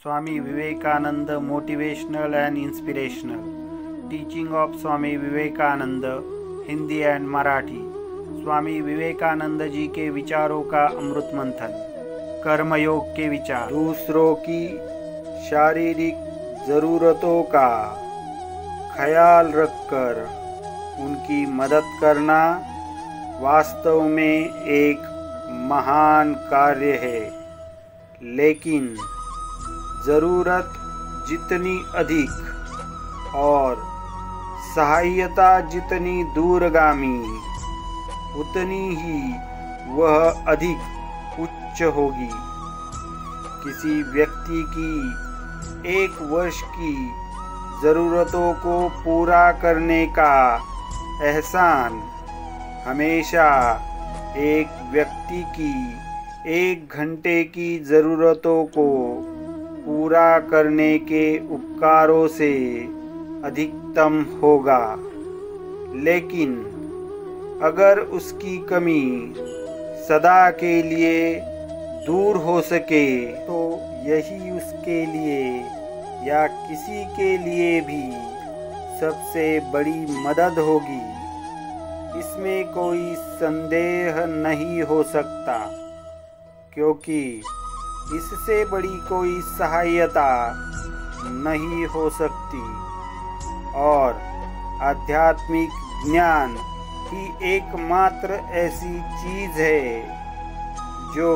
Swami Vivekananda Motivational and Inspirational. Teaching of Swami Vivekananda, Hindi and Marathi. Swami Vivekananda ji के विचारों का अमृत मंथन. कर्मयोग के विचार. दूसरों की शारीरिक ज़रूरतों का ख्याल रखकर उनकी मदद करना वास्तव में एक महान कार्य है, लेकिन ज़रूरत जितनी अधिक और सहायता जितनी दूरगामी, उतनी ही वह अधिक उच्च होगी. किसी व्यक्ति की एक वर्ष की ज़रूरतों को पूरा करने का एहसान हमेशा एक व्यक्ति की 1 घंटे की ज़रूरतों को पूरा करने के उपकारों से अधिकतम होगा. लेकिन अगर उसकी कमी सदा के लिए दूर हो सके तो यही उसके लिए या किसी के लिए भी सबसे बड़ी मदद होगी. इसमें कोई संदेह नहीं हो सकता, क्योंकि इससे बड़ी कोई सहायता नहीं हो सकती. और आध्यात्मिक ज्ञान ही एकमात्र ऐसी चीज़ है जो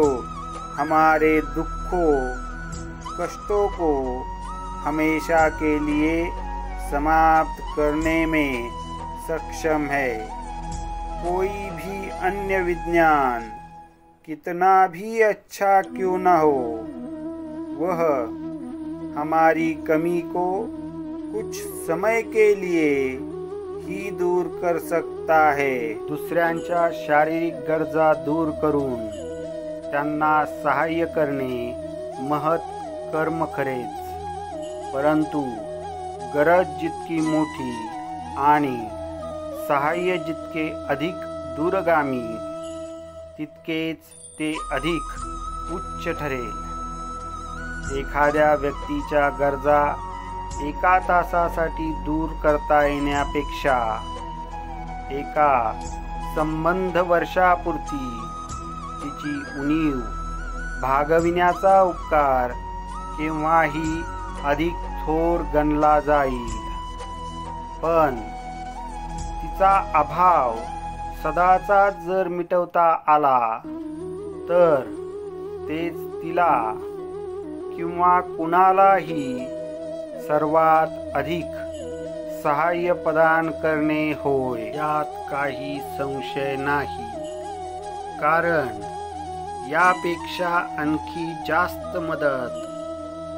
हमारे दुखों कष्टों को हमेशा के लिए समाप्त करने में सक्षम है. कोई भी अन्य विज्ञान कितना भी अच्छा क्यों न हो, वह हमारी कमी को कुछ समय के लिए ही दूर कर सकता है. दुसऱ्यांच्या शारीरिक गरजा दूर करून त्यांना सहाय्य करणे महत् कर्म खरेच. परंतु गरज जितकी मोठी आणि सहाय्य जितके अधिक दूरगामी, तितकेच ते अधिक उच्च ठरेल. एखाद्या व्यक्तीच्या गरजा एका तासासाठी दूर करता येण्यापेक्षा एका संबंध वर्षापुरती तिची उणीव भागविण्याचा उपकार केव्हाही अधिक थोर गणला जाईल. पण तिचा अभाव सदाचा जर मिटवता आला तर तेच तिला किंवा कुणालाही सर्वात अधिक सहाय्य प्रदान करणे होय. यात काही संशय नाही, कारण यापेक्षा आणखी जास्त मदत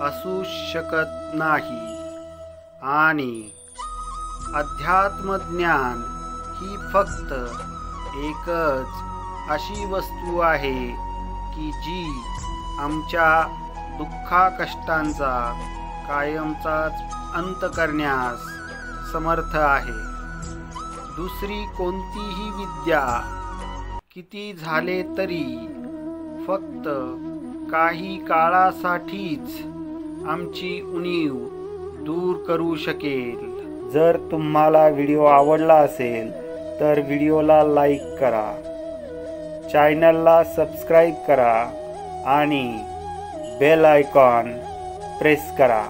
असू शकत नाही. आणि अध्यात्मज्ञान ही फक्त एकच अशी वस्तू आहे की जी आमच्या दुःखा कष्टांचा कायमचाच अंत करण्यास समर्थ आहे. दुसरी कोणतीही विद्या किती झाले तरी फक्त काही काळासाठीच आमची उणीव दूर करू शकेल. जर तुम्हाला व्हिडिओ आवडला असेल तर व्हिडिओला लाईक करा, चॅनलला सबस्क्राईब करा आणि बेल आयकॉन प्रेस करा.